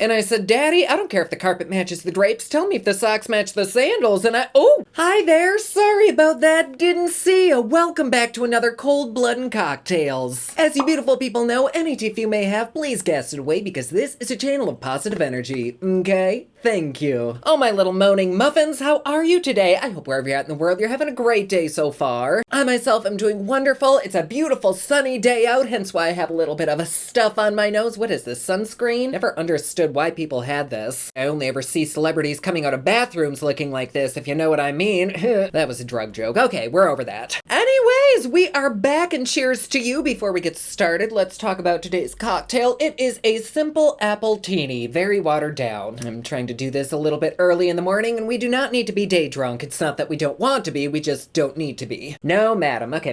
And I said, Daddy, I don't care if the carpet matches the drapes. Tell me if the socks match the sandals. And oh, hi there. Sorry about that. Didn't see you. Welcome back to another Cold Blood and Cocktails. As you beautiful people know, any tiff you may have, please cast it away because this is a channel of positive energy. Okay? Thank you. Oh, my little moaning muffins, how are you today? I hope wherever you're at in the world, you're having a great day so far. I myself am doing wonderful. It's a beautiful sunny day out, hence why I have a little bit of a stuff on my nose. What is this, sunscreen? Never understood why people had this. I only ever see celebrities coming out of bathrooms looking like this, if you know what I mean. That was a drug joke. Okay, we're over that. Anyways, we are back and cheers to you. Before we get started, let's talk about today's cocktail. It is a simple apple teeny, very watered down. I'm trying to do this a little bit early in the morning, and we do not need to be day drunk. It's not that we don't want to be, we just don't need to be. No, madam. Okay,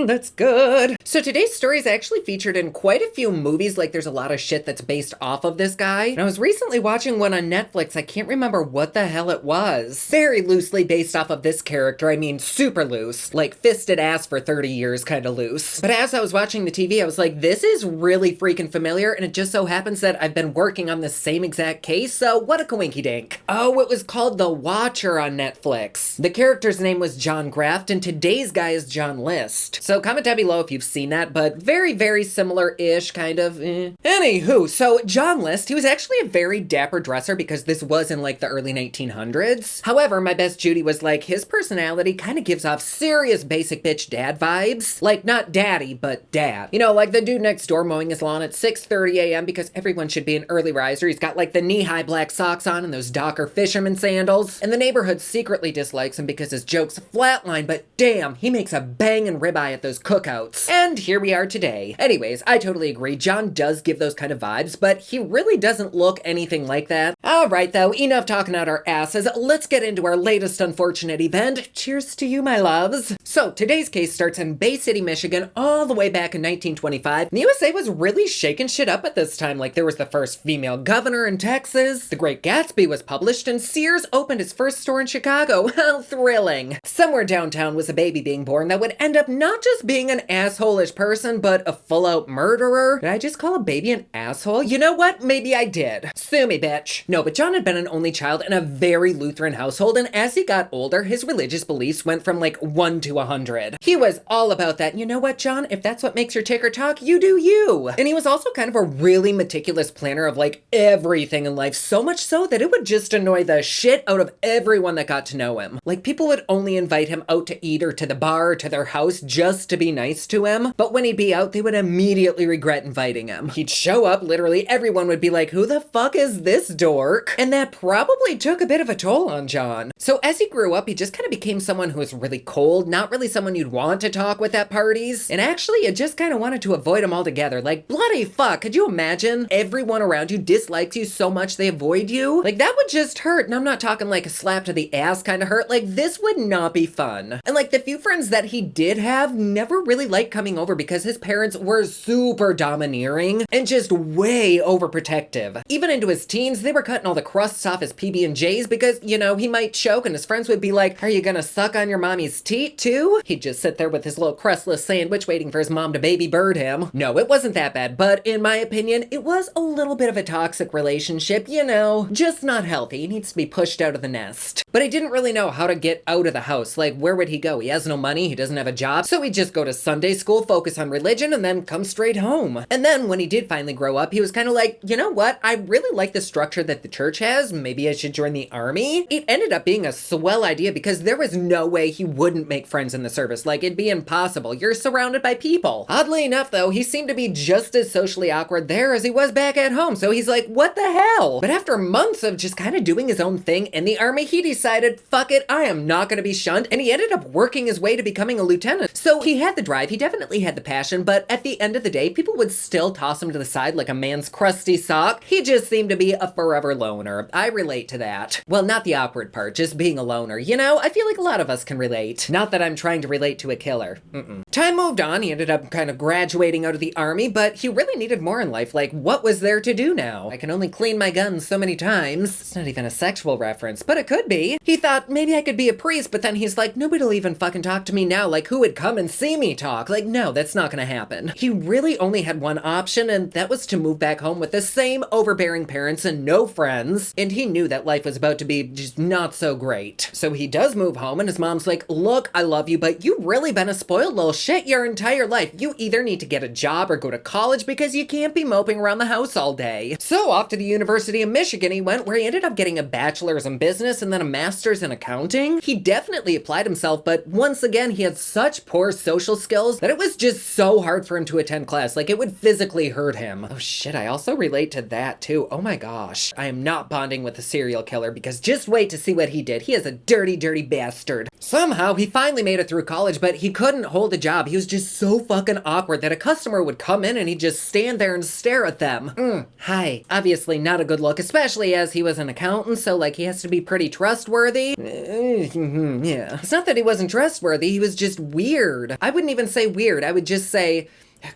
that's good. So today's story is actually featured in quite a few movies. Like, there's a lot of shit that's based off of this guy. And I was recently watching one on Netflix. I can't remember what the hell it was. Very loosely based off of this character. I mean, super loose. Like, fisted ass for 30 years kind of loose. But as I was watching the TV, I was like, this is really freaking familiar, and it just so happens that I've been working on the same exact case, so what a coinky dink. Oh, it was called The Watcher on Netflix. The character's name was John Graft, and today's guy is John List. So comment down below if you've seen that, but very, very similar-ish, kind of. Anywho, so John List, he was actually a very dapper dresser because this was in like the early 1900s. However, my best Judy was like, his personality kind of gives off serious basic bitch dad vibes. Like, not daddy, but dad. You know, like the dude next door mowing his lawn at 6:30 a.m. because everyone should be an early riser. He's got like the knee-high black socks on and those Docker fisherman sandals. And the neighborhood secretly dislikes him because his jokes flatline, but damn, he makes a bangin' ribeye at those cookouts. And here we are today. Anyways, I totally agree. John does give those kind of vibes, but he really doesn't look anything like that. Alright though, enough talking out our asses. Let's get into our latest unfortunate event. Cheers to you, my loves. So today's case starts in Bay City, Michigan, all the way back in 1925. The USA was really shaking shit up at this time. Like, there was the first female governor in Texas, The Great Gatsby was published, and Sears opened its first store in Chicago. How thrilling. Somewhere downtown was a baby being born that would end up not just being an asshole-ish person, but a full-out murderer. Did I just call a baby an asshole? You know what? Maybe I did. Sue me, bitch. No, but John had been an only child in a very Lutheran household, and as he got older, his religious beliefs went from like 1 to 100. He was all about that. You know what, John? If that's what makes your ticker talk, you do you. And he was also kind of a really meticulous planner of like everything in life, so much so that it would just annoy the shit out of everyone that got to know him. Like, people would only invite him out to eat or to the bar or to their house just to be nice to him, but when he'd be out, they would immediately regret inviting him. He'd show up, literally everyone would be like, who the fuck is this dork? And that probably took a bit of a toll on John. So as he grew up, he just kind of became someone who was really cold, not really someone you'd want to talk with at parties, and actually you just kind of wanted to avoid him altogether. Like, bloody fuck, could you imagine everyone around you dislikes you so much they avoid you? Like, that would just hurt, and I'm not talking like a slap to the ass kind of hurt. Like, this would not be fun. And like, the few friends that he did have never really liked coming over because his parents were super domineering and just way overprotective. Even into his teens, they were cutting all the crusts off his PB&Js because, you know, he might choke and his friends would be like, are you gonna suck on your mommy's teat too? He'd just sit there with his little crustless sandwich waiting for his mom to baby bird him. No, it wasn't that bad, but in my opinion, it was a little bit of a toxic relationship, you know, just not healthy. He needs to be pushed out of the nest. But he didn't really know how to get out of the house. Like, where would he go? He has no money, he doesn't have a job, so he'd just go to Sunday school, focus on religion, and then come straight home. And then when he did finally grow up, he was kind of like, you know what? I really like the structure that the church has. Maybe I should join the army. It ended up being a swell idea because there was no way he wouldn't make friends in the service. Like, it'd be impossible. You're surrounded by people. Oddly enough, though, he seemed to be just as socially awkward there as he was back at home. So he's like, what the hell? But after months of just kind of doing his own thing in the army, he decided, fuck it, I am not going to be shunned. And he ended up working his way to becoming a lieutenant. So he had the drive, he definitely had the passion, but at the end of the day, people would still toss him to the side like a man's crusty sock. He just seemed to be a forever loner. I relate to that. Well, not the awkward part, just being a loner. You know, I feel like a lot of us can relate. Not that I'm trying to relate to a killer. Time moved on. He ended up kind of graduating out of the army, but he really needed more in life. Like, what was there to do now? I can only clean my guns so many times. It's not even a sexual reference, but it could be. He thought maybe I could be a priest, but then he's like, nobody'll even fucking talk to me now. Like, who would come and see me talk? Like, no, that's not gonna happen. He really only had one option, and that was to move back home with the same overbearing parents and no friends. And he knew that life was about to be just not so great. So he does move home, and his mom's like, look, I love you, but you've really been a spoiled little shit your entire life. You either need to get a job or go to college because you can't be moping around the house all day. So off to the University of Michigan he went, where he ended up getting a bachelor's in business and then a master's in accounting. He definitely applied himself, but once again, he had such poor social skills that it was just so hard for him to attend class. Like, it would physically hurt him. Oh shit, I also relate to that too. Oh my gosh. I am not bonding with a serial killer because just wait to see what he did. He is a dirty, dirty bastard. Somehow, he finally made it through college, but he couldn't hold a job. He was just so fucking awkward that a customer would come in and he'd just stand there and stare at them. Hi. Obviously not a good look, especially as he was an accountant, so like he has to be pretty trustworthy. Yeah. It's not that he wasn't trustworthy, he was just weird. I wouldn't even say weird, I would just say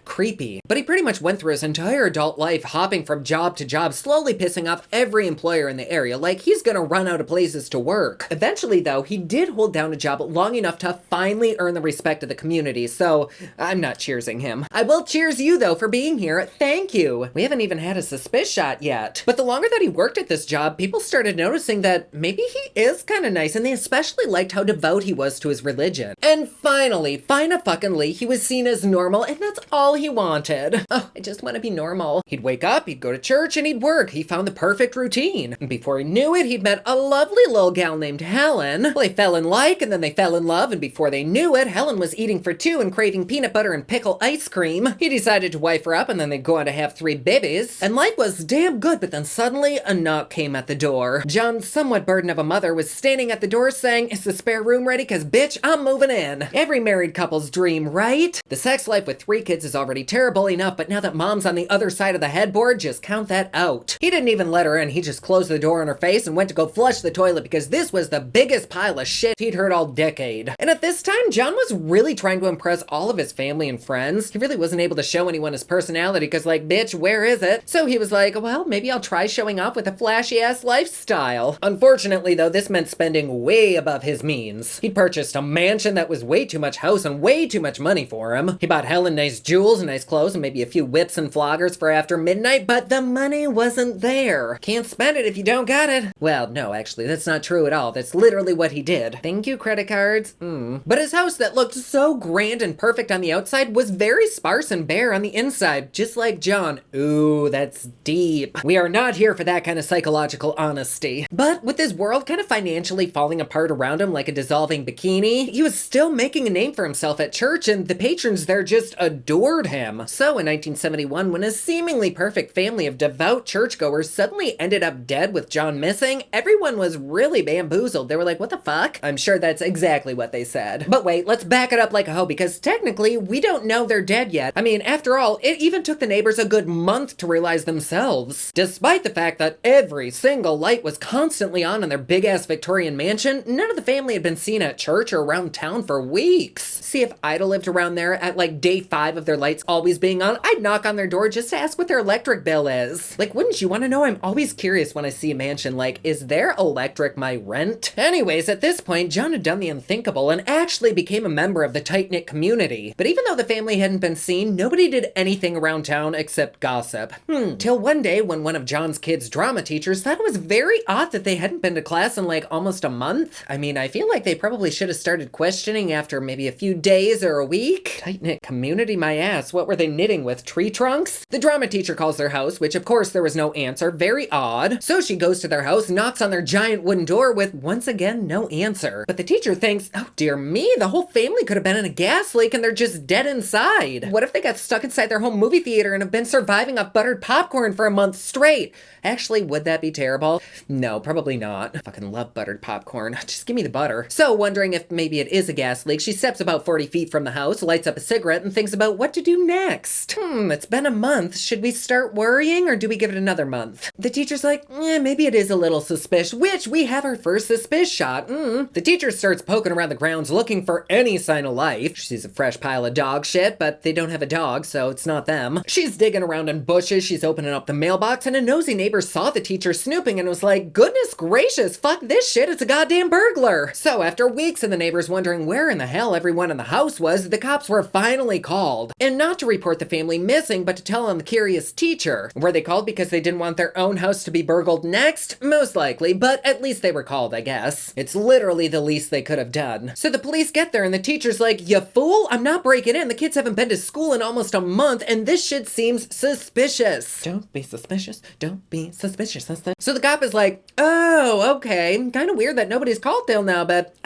creepy. But he pretty much went through his entire adult life hopping from job to job, slowly pissing off every employer in the area. Like, he's gonna run out of places to work. Eventually, though, he did hold down a job long enough to finally earn the respect of the community, so I'm not cheersing him. I will cheers you, though, for being here. Thank you. We haven't even had a suspicious shot yet. But the longer that he worked at this job, people started noticing that maybe he is kind of nice, and they especially liked how devout he was to his religion. And finally, fina-fucking-ly, he was seen as normal, and that's all he wanted. Oh, I just want to be normal. He'd wake up, he'd go to church, and he'd work. He found the perfect routine. And before he knew it, he'd met a lovely little gal named Helen. Well, they fell in like, and then they fell in love, and before they knew it, Helen was eating for two and craving peanut butter and pickle ice cream. He decided to wife her up, and then they'd go on to have 3 babies. And life was damn good, but then suddenly, a knock came at the door. John's somewhat burden of a mother was standing at the door saying, is the spare room ready? Cause bitch, I'm moving in. Every married couple's dream, right? The sex life with 3 kids is already terrible enough, but now that mom's on the other side of the headboard, just count that out. He didn't even let her in, he just closed the door in her face and went to go flush the toilet because this was the biggest pile of shit he'd heard all decade. And at this time, John was really trying to impress all of his family and friends. He really wasn't able to show anyone his personality because, like, bitch, where is it? So he was like, well, maybe I'll try showing off with a flashy-ass lifestyle. Unfortunately, though, this meant spending way above his means. He purchased a mansion that was way too much house and way too much money for him. He bought Helen nice jewels and nice clothes and maybe a few whips and floggers for after midnight, but the money wasn't there. Can't spend it if you don't got it. Well, no, actually, that's not true at all. That's literally what he did. Thank you, credit cards. But his house that looked so grand and perfect on the outside was very sparse and bare on the inside, just like John. Ooh, that's deep. We are not here for that kind of psychological honesty. But with his world kind of financially falling apart around him like a dissolving bikini, he was still making a name for himself at church, and the patrons there just adored him. So in 1971, when a seemingly perfect family of devout churchgoers suddenly ended up dead with John missing, everyone was really bamboozled. They were like, what the fuck? I'm sure that's exactly what they said. But wait, let's back it up like a hoe, because technically, we don't know they're dead yet. I mean, after all, it even took the neighbors a good month to realize themselves. Despite the fact that every single light was constantly on in their big-ass Victorian mansion, none of the family had been seen at church or around town for weeks. See, if I'd lived around there at like day 5 of their lights always being on, I'd knock on their door just to ask what their electric bill is. Like, wouldn't you want to know? I'm always curious when I see a mansion, like, is their electric my rent? Anyways, at this point, John had done the unthinkable and actually became a member of the tight-knit community. But even though the family hadn't been seen, nobody did anything around town except gossip. Till one day when one of John's kids' drama teachers thought it was very odd that they hadn't been to class in like almost a month. I mean, I feel like they probably should have started questioning after maybe a few days or a week. Tight-knit community, my ass. What were they knitting with, tree trunks? The drama teacher calls their house, which of course there was no answer. Very odd. So she goes to their house, knocks on their giant wooden door with, once again, no answer. But the teacher thinks, oh dear me, the whole family could have been in a gas leak and they're just dead inside. What if they got stuck inside their home movie theater and have been surviving off buttered popcorn for a month straight? Actually, would that be terrible? No, probably not. I fucking love buttered popcorn. Just give me the butter. So, wondering if maybe it is a gas leak, she steps about 40 feet from the house, lights up a cigarette, and thinks about what what to do next. It's been a month. Should we start worrying or do we give it another month? The teacher's like, maybe it is a little suspicious, which we have our first suspicious shot. The teacher starts poking around the grounds looking for any sign of life. She sees a fresh pile of dog shit, but they don't have a dog, so it's not them. She's digging around in bushes, she's opening up the mailbox, and a nosy neighbor saw the teacher snooping and was like, goodness gracious, fuck this shit, it's a goddamn burglar. So after weeks of the neighbors wondering where in the hell everyone in the house was, the cops were finally called. And not to report the family missing, but to tell on the curious teacher. Were they called because they didn't want their own house to be burgled next? Most likely, but at least they were called, I guess. It's literally the least they could have done. So the police get there and the teacher's like, you fool, I'm not breaking in. The kids haven't been to school in almost a month and this shit seems suspicious. Don't be suspicious. Don't be suspicious. So the cop is like, oh, okay. Kind of weird that nobody's called till now, but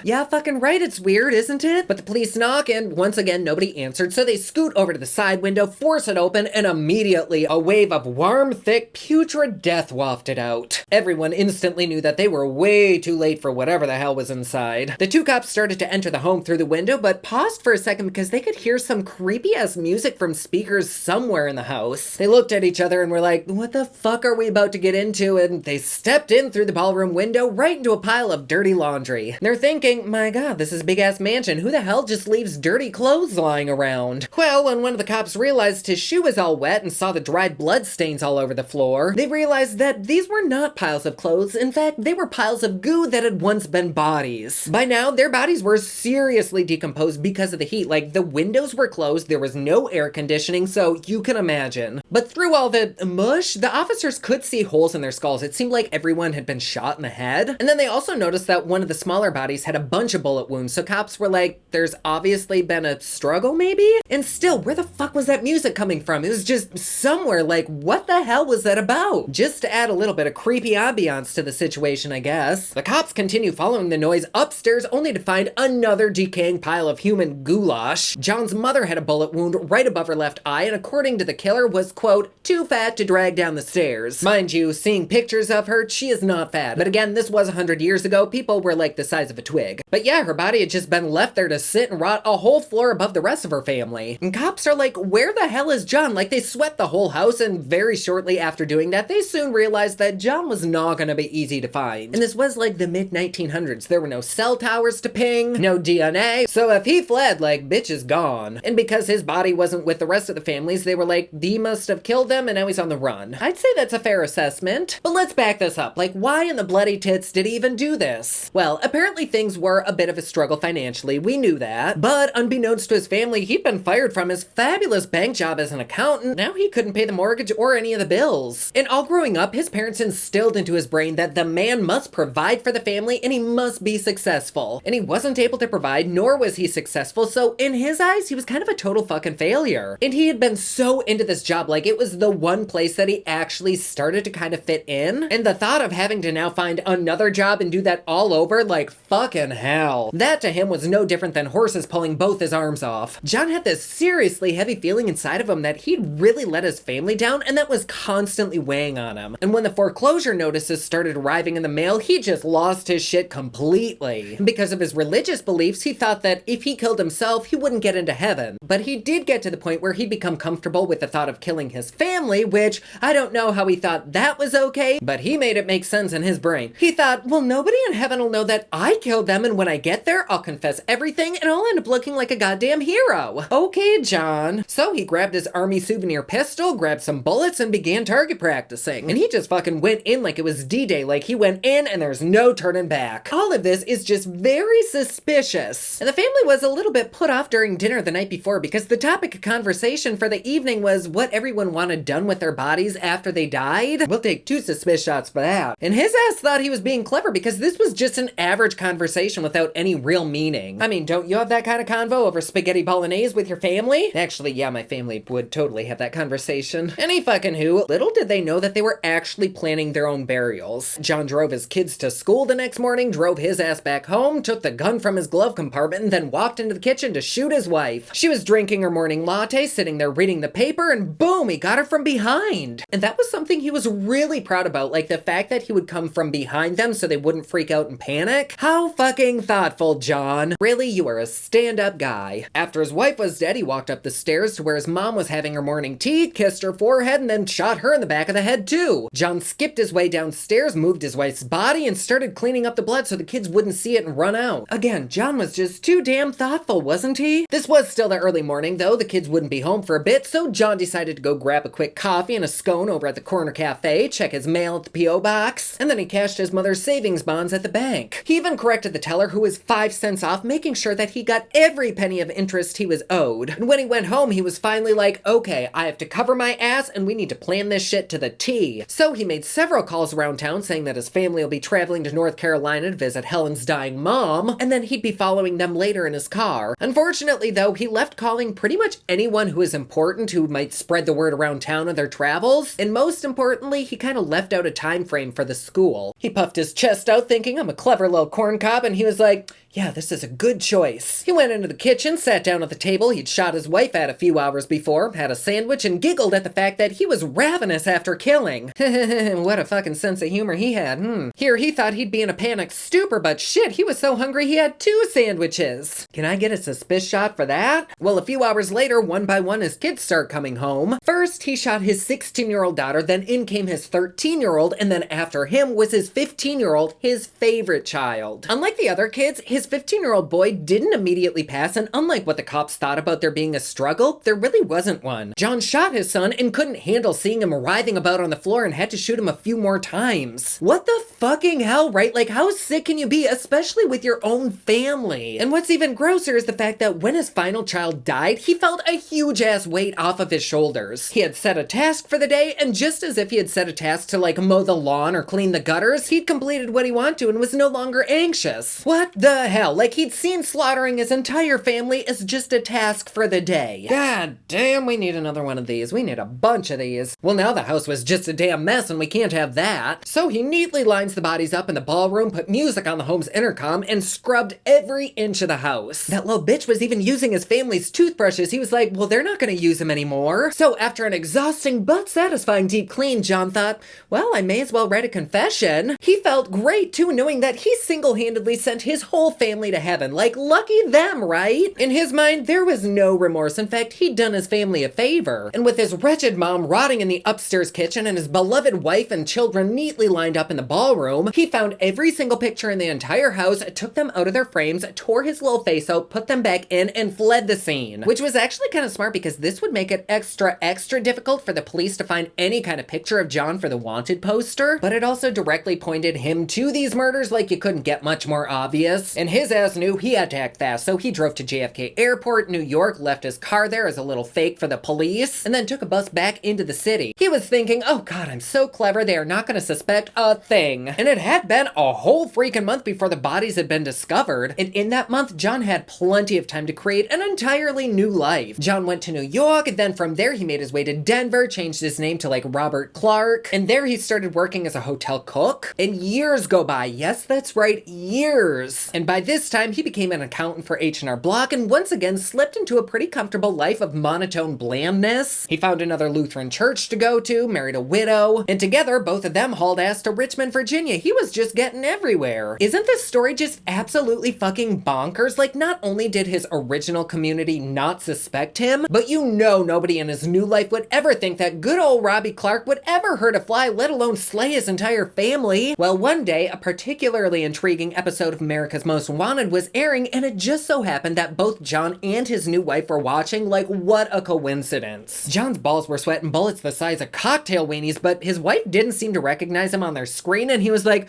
yeah, fucking right, it's weird, isn't it? But the police knock and once again, nobody answered. So they scoot over to the side window, force it open, and immediately a wave of warm, thick, putrid death wafted out. Everyone instantly knew that they were way too late for whatever the hell was inside. The two cops started to enter the home through the window, but paused for a second because they could hear some creepy-ass music from speakers somewhere in the house. They looked at each other and were like, what the fuck are we about to get into? And they stepped in through the ballroom window right into a pile of dirty laundry. They're thinking, my god, this is a big-ass mansion. Who the hell just leaves dirty clothes lying around? Well, when one of the cops realized his shoe was all wet and saw the dried blood stains all over the floor, they realized that these were not piles of clothes. In fact, they were piles of goo that had once been bodies. By now, their bodies were seriously decomposed because of the heat. Like, the windows were closed, there was no air conditioning, so you can imagine. But through all the mush, the officers could see holes in their skulls. It seemed like everyone had been shot in the head. And then they also noticed that one of the smaller bodies had a bunch of bullet wounds, so cops were like, there's obviously been a struggle maybe? And still, where the fuck was that music coming from? It was just somewhere. Like, what the hell was that about? Just to add a little bit of creepy ambiance to the situation, I guess. The cops continue following the noise upstairs only to find another decaying pile of human goulash. John's mother had a bullet wound right above her left eye and according to the killer was, quote, too fat to drag down the stairs. Mind you, seeing pictures of her, she is not fat. But again, this was 100 years ago. People were like the size of a twig. But yeah, her body had just been left there to sit and rot a whole floor above the rest of her family. And cops are like, where the hell is John? Like, they swept the whole house and very shortly after doing that, they soon realized that John was not gonna be easy to find. And this was like the mid-1900s. There were no cell towers to ping, no DNA. So if he fled, like, bitch is gone. And because his body wasn't with the rest of the families, they were like, he must have killed them and now he's on the run. I'd say that's a fair assessment. But let's back this up. Like, why in the bloody tits did he even do this? Well, apparently things were a bit of a struggle financially. We knew that. But unbeknownst to his family, he'd been fired from his fabulous bank job as an accountant. Now he couldn't pay the mortgage or any of the bills. And all growing up, his parents instilled into his brain that the man must provide for the family and he must be successful. And he wasn't able to provide, nor was he successful. So in his eyes, he was kind of a total fucking failure. And he had been so into this job, like it was the one place that he actually started to kind of fit in. And the thought of having to now find another job and do that all over, like fucking hell. That to him was no different than horses pulling both his arms off. John had this seriously heavy feeling inside of him that he'd really let his family down and that was constantly weighing on him. And when the foreclosure notices started arriving in the mail, he just lost his shit completely. Because of his religious beliefs, he thought that if he killed himself, he wouldn't get into heaven. But he did get to the point where he'd become comfortable with the thought of killing his family, which I don't know how he thought that was okay, but he made it make sense in his brain. He thought, well, nobody in heaven will know that I killed them, and when I get there, I'll confess everything, and I'll end up looking like a goddamn hero. Okay, John. So he grabbed his army souvenir pistol, grabbed some bullets, and began target practicing. And he just fucking went in like it was D-Day, like he went in and there's no turning back. All of this is just very suspicious. And the family was a little bit put off during dinner the night before because the topic of conversation for the evening was what everyone wanted done with their bodies after they died. We'll take 2 suspicious shots for that. And his ass thought he was being clever because this was just an average conversation without any real meaning. I mean, don't you have that kind of convo over spaghetti bolognese with your family? Actually, yeah, my family would totally have that conversation. Any fucking who. Little did they know that they were actually planning their own burials. John drove his kids to school the next morning, drove his ass back home, took the gun from his glove compartment, and then walked into the kitchen to shoot his wife. She was drinking her morning latte, sitting there reading the paper, and boom, he got her from behind. And that was something he was really proud about, like the fact that he would come from behind them so they wouldn't freak out and panic. How fucking thoughtful, John. Really, you are a stand-up guy. After his wife was Instead, he walked up the stairs to where his mom was having her morning tea, kissed her forehead, and then shot her in the back of the head too. John skipped his way downstairs, moved his wife's body, and started cleaning up the blood so the kids wouldn't see it and run out. Again, John was just too damn thoughtful, wasn't he? This was still the early morning though, the kids wouldn't be home for a bit, so John decided to go grab a quick coffee and a scone over at the corner cafe, check his mail at the P.O. box, and then he cashed his mother's savings bonds at the bank. He even corrected the teller, who was 5 cents off, making sure that he got every penny of interest he was owed. And when he went home, he was finally like, okay, I have to cover my ass and we need to plan this shit to the T. So he made several calls around town saying that his family will be traveling to North Carolina to visit Helen's dying mom, and then he'd be following them later in his car. Unfortunately though, he left calling pretty much anyone who is important who might spread the word around town of their travels, and most importantly, he kind of left out a time frame for the school. He puffed his chest out thinking, I'm a clever little corn cob, and he was like, yeah, this is a good choice. He went into the kitchen, sat down at the table he'd shot his wife at a few hours before, had a sandwich, and giggled at the fact that he was ravenous after killing. What a fucking sense of humor he had, Here he thought he'd be in a panic stupor, but shit, he was so hungry he had 2 sandwiches. Can I get a suspicious shot for that? Well, a few hours later, one by one, his kids start coming home. First, he shot his 16-year-old daughter, then in came his 13-year-old, and then after him was his 15-year-old, his favorite child. Unlike the other kids, his 15-year-old boy didn't immediately pass, and unlike what the cops thought about there being a struggle, there really wasn't one. John shot his son and couldn't handle seeing him writhing about on the floor and had to shoot him a few more times. What the fucking hell, right? Like, how sick can you be, especially with your own family? And what's even grosser is the fact that when his final child died, he felt a huge ass weight off of his shoulders. He had set a task for the day, and just as if he had set a task to like mow the lawn or clean the gutters, he'd completed what he wanted to and was no longer anxious. What the hell? Like he'd seen slaughtering his entire family as just a task for the day. God damn, we need another one of these. We need a bunch of these. Well, now the house was just a damn mess and we can't have that. So he neatly lines the bodies up in the ballroom, put music on the home's intercom, and scrubbed every inch of the house. That little bitch was even using his family's toothbrushes. He was like, well, they're not gonna use them anymore. So after an exhausting but satisfying deep clean, John thought, well, I may as well write a confession. He felt great too, knowing that he single-handedly sent his whole family to heaven. Like, lucky them, right? In his mind, there was no remorse. In fact, he'd done his family a favor. And with his wretched mom rotting in the upstairs kitchen and his beloved wife and children neatly lined up in the ballroom, he found every single picture in the entire house, took them out of their frames, tore his little face out, put them back in, and fled the scene. Which was actually kind of smart because this would make it extra difficult for the police to find any kind of picture of John for the wanted poster, but it also directly pointed him to these murders like you couldn't get much more obvious. And his ass knew he had to act fast, so he drove to JFK Airport, New York, left his car there as a little fake for the police, and then took a bus back into the city. He was thinking, oh god, I'm so clever, they are not going to suspect a thing. And it had been a whole freaking month before the bodies had been discovered, and in that month, John had plenty of time to create an entirely new life. John went to New York, and then from there he made his way to Denver, changed his name to like Robert Clark, and there he started working as a hotel cook, and years go by. Yes, that's right, years. And by this time, he became an accountant for H&R Block and once again slipped into a pretty comfortable life of monotone blandness. He found another Lutheran church to go to, married a widow, and together, both of them hauled ass to Richmond, Virginia. He was just getting everywhere. Isn't this story just absolutely fucking bonkers? Like, not only did his original community not suspect him, but you know nobody in his new life would ever think that good old Robbie Clark would ever hurt a fly, let alone slay his entire family. Well, one day, a particularly intriguing episode of America's Most Wanted was airing, and it just so happened that both John and his new wife were watching. Like, what a coincidence. John's balls were sweating bullets the size of cocktail weenies, but his wife didn't seem to recognize him on their screen, and he was like,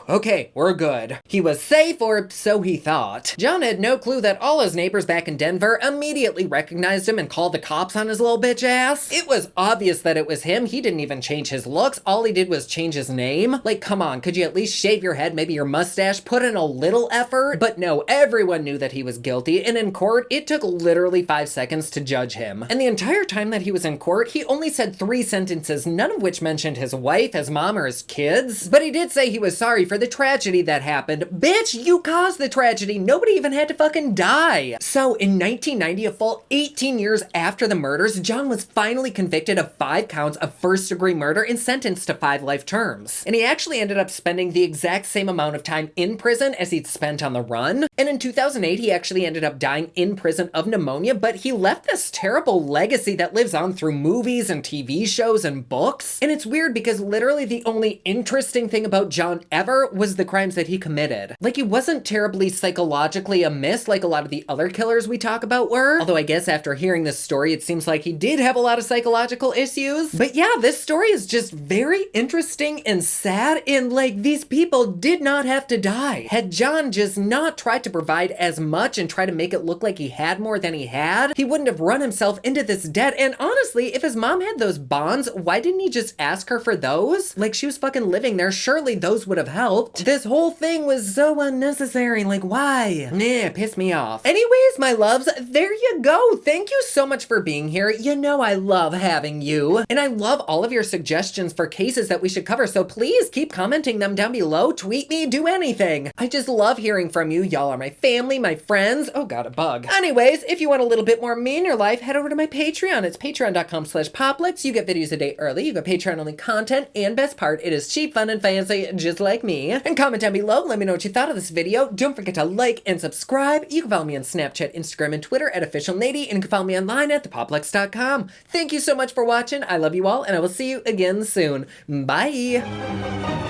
okay, we're good. He was safe, or so he thought. John had no clue that all his neighbors back in Denver immediately recognized him and called the cops on his little bitch ass. It was obvious that it was him. He didn't even change his looks. All he did was change his name. Like, come on, could you at least shave your head, maybe your mustache, put in a little effort? But no, everyone knew that he was guilty, and in court, it took literally 5 seconds to judge him. And the entire time that he was in court, he only said 3 sentences, none of which mentioned his wife, his mom, or his kids. But he did say he was sorry for the tragedy that happened. Bitch, you caused the tragedy. Nobody even had to fucking die. So in 1990, a full 18 years after the murders, John was finally convicted of 5 counts of first-degree murder and sentenced to 5 life terms. And he actually ended up spending the exact same amount of time in prison as he'd spent on the run. And in 2008, he actually ended up dying in prison prevalent of pneumonia, but he left this terrible legacy that lives on through movies and TV shows and books. And it's weird because literally the only interesting thing about John ever was the crimes that he committed. Like, he wasn't terribly psychologically amiss like a lot of the other killers we talk about were. Although I guess after hearing this story, it seems like he did have a lot of psychological issues. But yeah, this story is just very interesting and sad, and like, these people did not have to die. Had John just not tried to provide as much and try to make it look like he had more than he had, he wouldn't have run himself into this debt. And honestly, if his mom had those bonds, why didn't he just ask her for those? Like, she was fucking living there, surely those would have helped. This whole thing was so unnecessary, like, why? Nah, pissed me off. Anyways, my loves, there you go. Thank you so much for being here. You know I love having you. And I love all of your suggestions for cases that we should cover, so please keep commenting them down below. Tweet me, do anything. I just love hearing from you. Y'all are my family, my friends. Oh god, a bug. Anyways, if you want a little bit more of me in your life, head over to my Patreon. It's patreon.com/poplix. You get videos a day early, you get Patreon-only content, and best part, it is cheap, fun, and fancy, just like me. And comment down below, let me know what you thought of this video. Don't forget to like and subscribe. You can follow me on Snapchat, Instagram, and Twitter at officialnady, and you can follow me online at thepoplex.com. Thank you so much for watching. I love you all, and I will see you again soon. Bye!